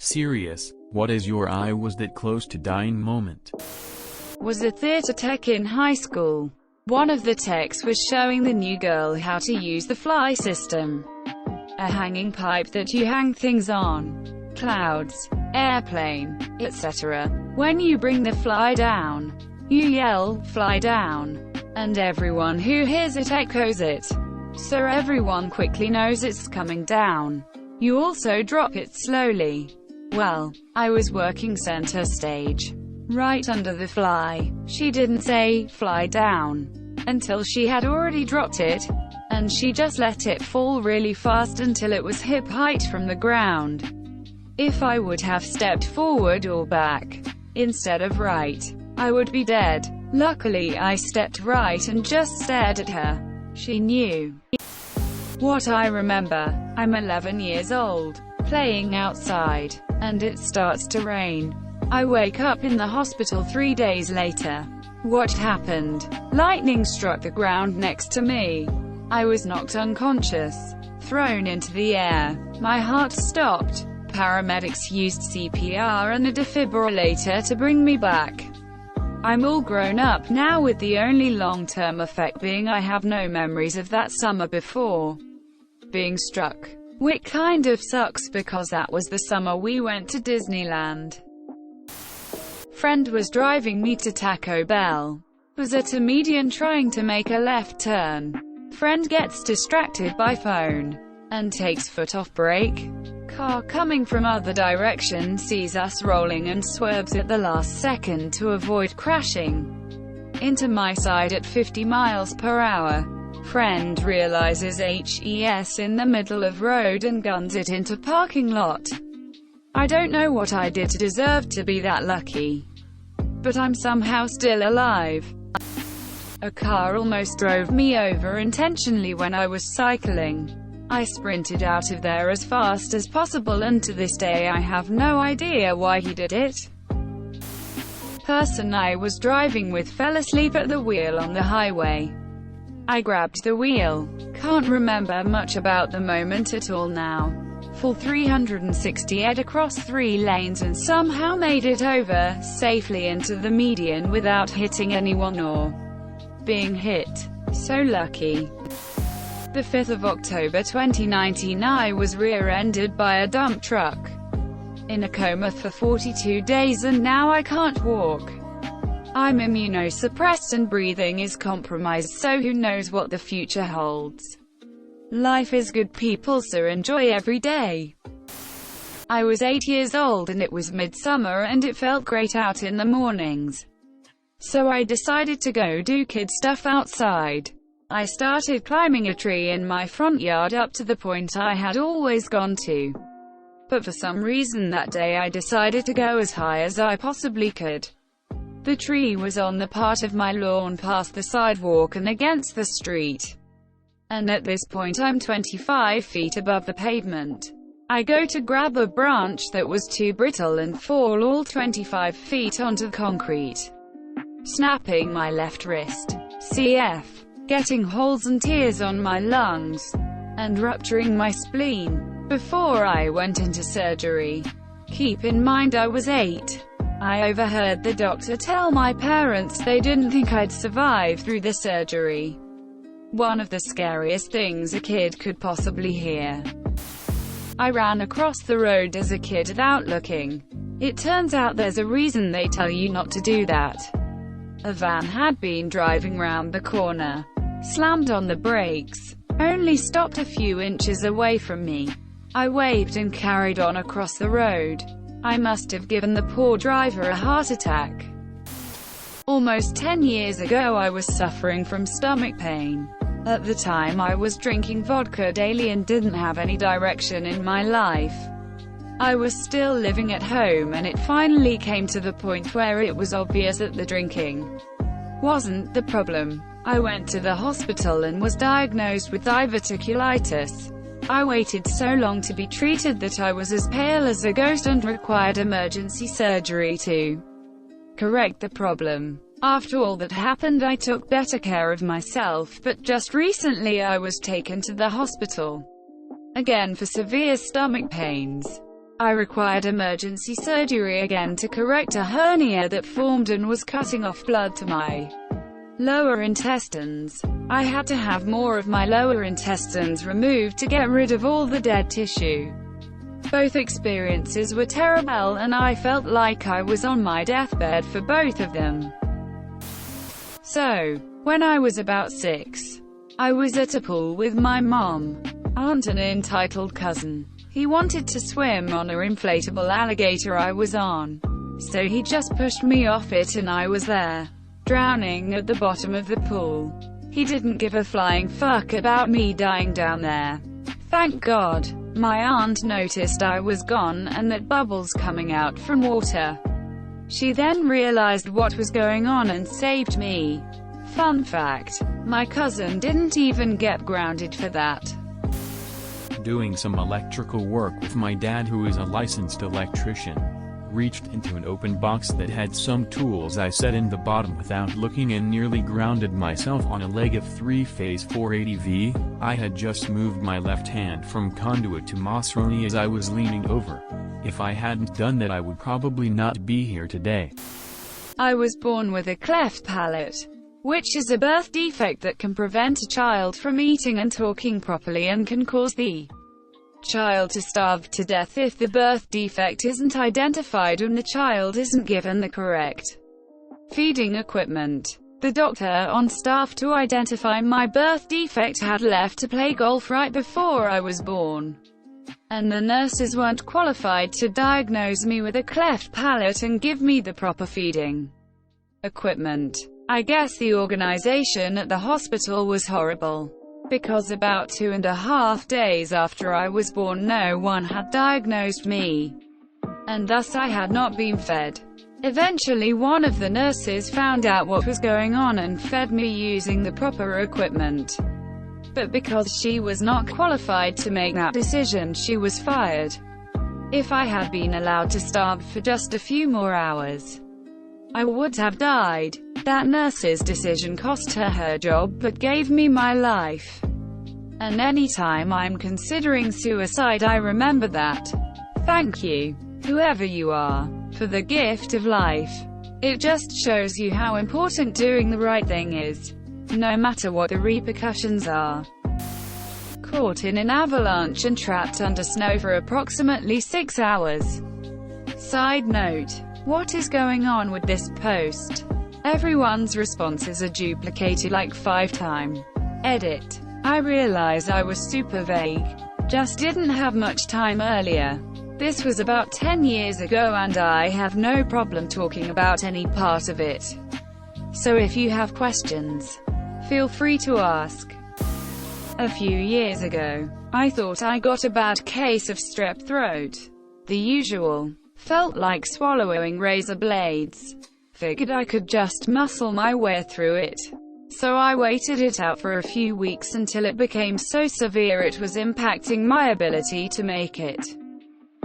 Serious, what is your I was that close to dying moment? Was a theater tech in high school. One of the techs was showing the new girl how to use the fly system. A hanging pipe that you hang things on. Clouds, airplane, etc. When you bring the fly down, you yell, "Fly down!" and everyone who hears it echoes it. So everyone quickly knows it's coming down. You also drop it slowly. Well, I was working center stage, right under the fly. She didn't say, "Fly down," until she had already dropped it, and she just let it fall really fast until it was hip height from the ground. If I would have stepped forward or back, instead of right, I would be dead. Luckily I stepped right and just stared at her. She knew. What I remember, I'm 11 years old, playing outside, and it starts to rain. I wake up in the hospital 3 days later. What happened? Lightning struck the ground next to me. I was knocked unconscious, thrown into the air. My heart stopped. Paramedics used CPR and a defibrillator to bring me back. I'm all grown up now, with the only long-term effect being I have no memories of that summer before being struck. Which kind of sucks because that was the summer we went to Disneyland. Friend was driving me to Taco Bell. Was at a median trying to make a left turn. Friend gets distracted by phone and takes foot off brake. Car coming from other direction sees us rolling and swerves at the last second to avoid crashing into my side at 50 miles per hour. Friend realizes HES in the middle of road and guns it into parking lot. I don't know what I did to deserve to be that lucky, but I'm somehow still alive. A car almost drove me over intentionally when I was cycling. I sprinted out of there as fast as possible, and to this day I have no idea why he did it. Person I was driving with fell asleep at the wheel on the highway. I grabbed the wheel. Can't remember much about the moment at all now. Full 360ed across 3 lanes and somehow made it over safely into the median without hitting anyone or being hit. So lucky. The 5th of October 2019 I was rear-ended by a dump truck. In a coma for 42 days and now I can't walk. I'm immunosuppressed and breathing is compromised, so who knows what the future holds. Life is good, people, so enjoy every day. I was 8 years old and it was midsummer and it felt great out in the mornings. So I decided to go do kid stuff outside. I started climbing a tree in my front yard up to the point I had always gone to. But for some reason that day I decided to go as high as I possibly could. The tree was on the part of my lawn past the sidewalk and against the street. And at this point I'm 25 feet above the pavement. I go to grab a branch that was too brittle and fall all 25 feet onto the concrete, snapping my left wrist. CF. Getting holes and tears on my lungs, and rupturing my spleen, before I went into surgery. Keep in mind I was 8. I overheard the doctor tell my parents they didn't think I'd survive through the surgery. One of the scariest things a kid could possibly hear. I ran across the road as a kid without looking. It turns out there's a reason they tell you not to do that. A van had been driving round the corner, slammed on the brakes, only stopped a few inches away from me. I waved and carried on across the road. I must have given the poor driver a heart attack. Almost 10 years ago I was suffering from stomach pain. At the time I was drinking vodka daily and didn't have any direction in my life. I was still living at home and it finally came to the point where it was obvious that the drinking wasn't the problem. I went to the hospital and was diagnosed with diverticulitis. I waited so long to be treated that I was as pale as a ghost and required emergency surgery to correct the problem. After all that happened I took better care of myself, but just recently I was taken to the hospital again for severe stomach pains. I required emergency surgery again to correct a hernia that formed and was cutting off blood to my lower intestines. I had to have more of my lower intestines removed to get rid of all the dead tissue. Both experiences were terrible, and I felt like I was on my deathbed for both of them. So, when I was about 6, I was at a pool with my mom, aunt and entitled cousin. He wanted to swim on an inflatable alligator I was on, so he just pushed me off it and I was there, drowning at the bottom of the pool. He didn't give a flying fuck about me dying down there. Thank God. My aunt noticed I was gone and that bubbles coming out from water. She then realized what was going on and saved me. Fun fact: my cousin didn't even get grounded for that. Doing some electrical work with my dad, who is a licensed electrician. Reached into an open box that had some tools I set in the bottom without looking and nearly grounded myself on a leg of 3-phase 480V. I had just moved my left hand from conduit to Masroni as I was leaning over. If I hadn't done that, I would probably not be here today. I was born with a cleft palate, which is a birth defect that can prevent a child from eating and talking properly and can cause the child to starve to death if the birth defect isn't identified and the child isn't given the correct feeding equipment. The doctor on staff to identify my birth defect had left to play golf right before I was born, and the nurses weren't qualified to diagnose me with a cleft palate and give me the proper feeding equipment. I guess the organization at the hospital was horrible, because about 2.5 days after I was born no one had diagnosed me, and thus I had not been fed. Eventually one of the nurses found out what was going on and fed me using the proper equipment. But because she was not qualified to make that decision, she was fired. If I had been allowed to starve for just a few more hours, I would have died. That nurse's decision cost her job but gave me my life. And anytime I'm considering suicide, I remember that. Thank you, whoever you are, for the gift of life. It just shows you how important doing the right thing is, no matter what the repercussions are. Caught in an avalanche and trapped under snow for approximately 6 hours. Side note: what is going on with this post? Everyone's responses are duplicated like 5 times. Edit. I realize I was super vague. Just didn't have much time earlier. This was about 10 years ago and I have no problem talking about any part of it. So if you have questions, feel free to ask. A few years ago, I thought I got a bad case of strep throat. The usual. Felt like swallowing razor blades. Figured I could just muscle my way through it. So I waited it out for a few weeks until it became so severe it was impacting my ability to make it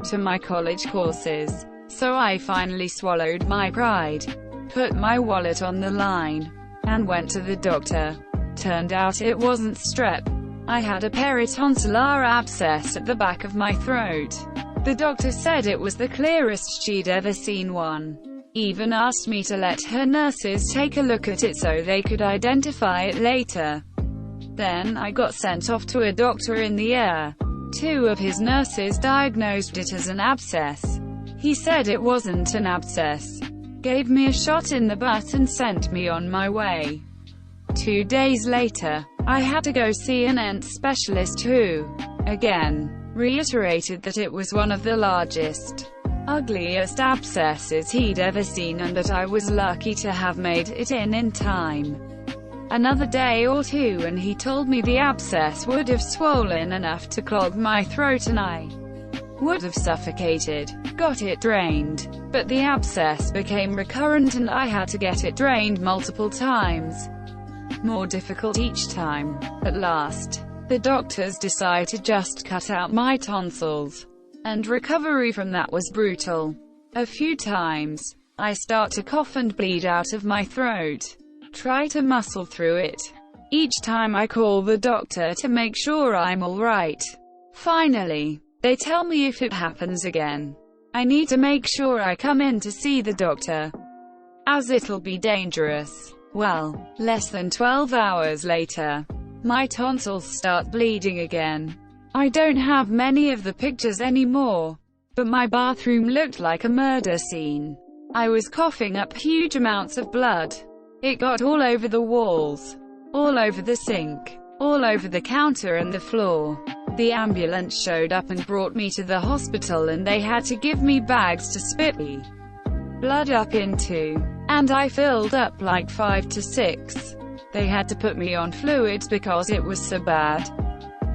to my college courses. So I finally swallowed my pride, put my wallet on the line, and went to the doctor. Turned out it wasn't strep. I had a peritonsillar abscess at the back of my throat. The doctor said it was the clearest she'd ever seen one. Even asked me to let her nurses take a look at it so they could identify it later. Then I got sent off to a doctor in the ER. 2 of his nurses diagnosed it as an abscess. He said it wasn't an abscess, gave me a shot in the butt and sent me on my way. 2 days later, I had to go see an ENT specialist who, again, reiterated that it was one of the largest, ugliest abscesses he'd ever seen and that I was lucky to have made it in time. Another day or 2 and he told me the abscess would have swollen enough to clog my throat and I would have suffocated. Got it drained, but the abscess became recurrent and I had to get it drained multiple times. More difficult each time. At last, the doctors decided to just cut out my tonsils, and recovery from that was brutal. A few times, I start to cough and bleed out of my throat. Try to muscle through it. Each time I call the doctor to make sure I'm alright. Finally, They tell me if it happens again, I need to make sure I come in to see the doctor, as it'll be dangerous. Well, less than 12 hours later, my tonsils start bleeding again. I don't have many of the pictures anymore, but my bathroom looked like a murder scene. I was coughing up huge amounts of blood. It got all over the walls, all over the sink, all over the counter and the floor. The ambulance showed up and brought me to the hospital, and they had to give me bags to spit me blood up into, and I filled up like 5 to 6. They had to put me on fluids because it was so bad.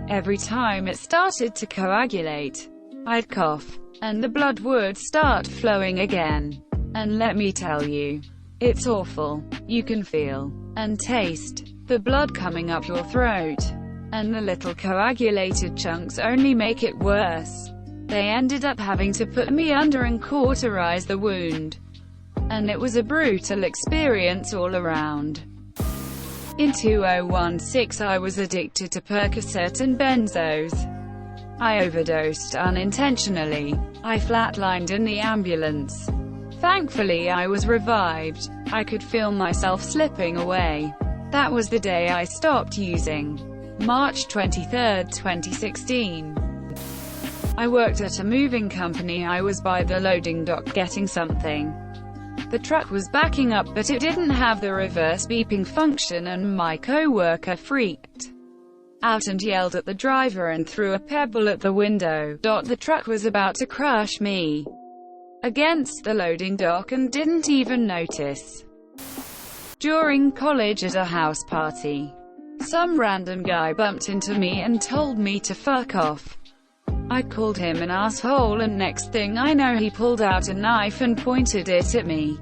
Every time it started to coagulate, I'd cough, and the blood would start flowing again. And let me tell you, it's awful. You can feel and taste the blood coming up your throat, and the little coagulated chunks only make it worse. They ended up having to put me under and cauterize the wound, and it was a brutal experience all around. In 2016 I was addicted to Percocet and benzos. I overdosed unintentionally. I flatlined in the ambulance. Thankfully I was revived. I could feel myself slipping away. That was the day I stopped using. March 23, 2016. I worked at a moving company. I was by the loading dock getting something. The truck was backing up, but it didn't have the reverse beeping function, and my co-worker freaked out and yelled at the driver and threw a pebble at the window. The truck was about to crush me against the loading dock and didn't even notice. During college at a house party, some random guy bumped into me and told me to fuck off. I called him an asshole, and next thing I know he pulled out a knife and pointed it at me.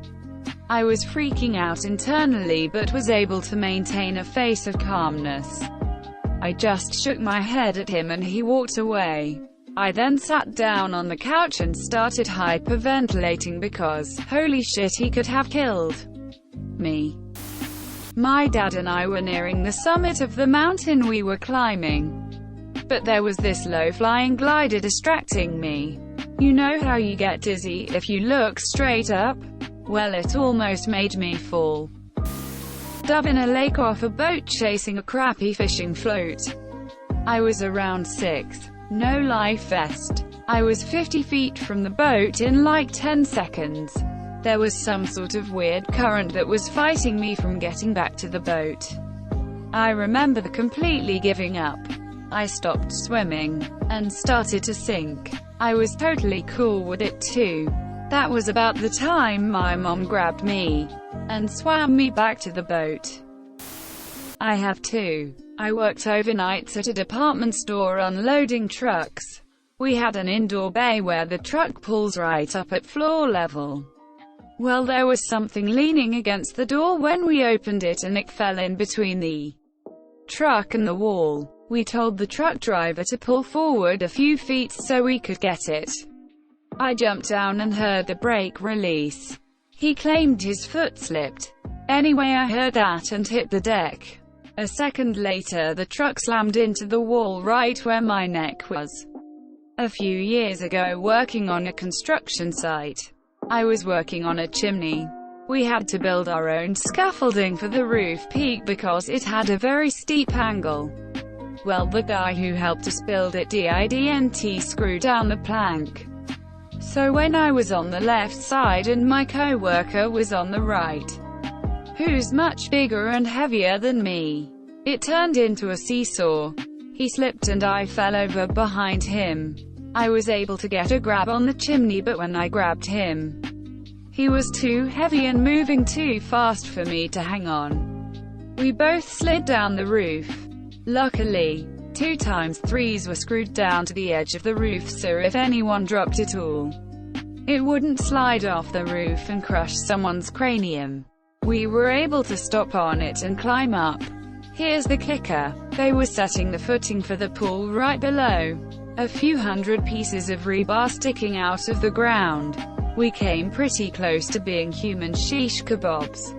I was freaking out internally but was able to maintain a face of calmness. I just shook my head at him and he walked away. I then sat down on the couch and started hyperventilating because, holy shit, he could have killed me. My dad and I were nearing the summit of the mountain we were climbing, but there was this low-flying glider distracting me. You know how you get dizzy if you look straight up? Well, it almost made me fall. Dove in a lake off a boat chasing a crappy fishing float. I was around 6. No life vest. I was 50 feet from the boat in like 10 seconds. There was some sort of weird current that was fighting me from getting back to the boat. I remember completely giving up. I stopped swimming and started to sink. I was totally cool with it too. That was about the time my mom grabbed me and swam me back to the boat. I have two. I worked overnights at a department store unloading trucks. We had an indoor bay where the truck pulls right up at floor level. Well, there was something leaning against the door when we opened it, and it fell in between the truck and the wall. We told the truck driver to pull forward a few feet so we could get it. I jumped down and heard the brake release. He claimed his foot slipped. Anyway, I heard that and hit the deck. A second later, the truck slammed into the wall right where my neck was. A few years ago, working on a construction site, I was working on a chimney. We had to build our own scaffolding for the roof peak because it had a very steep angle. Well, the guy who helped us build it didn't screw down the plank. So when I was on the left side and my co-worker was on the right, who's much bigger and heavier than me, it turned into a seesaw. He slipped and I fell over behind him. I was able to get a grab on the chimney, but when I grabbed him, he was too heavy and moving too fast for me to hang on. We both slid down the roof. Luckily, 2x3s were screwed down to the edge of the roof, so if anyone dropped it all, it wouldn't slide off the roof and crush someone's cranium. We were able to stop on it and climb up. Here's the kicker. They were setting the footing for the pool right below. A few hundred pieces of rebar sticking out of the ground. We came pretty close to being human shish kebabs.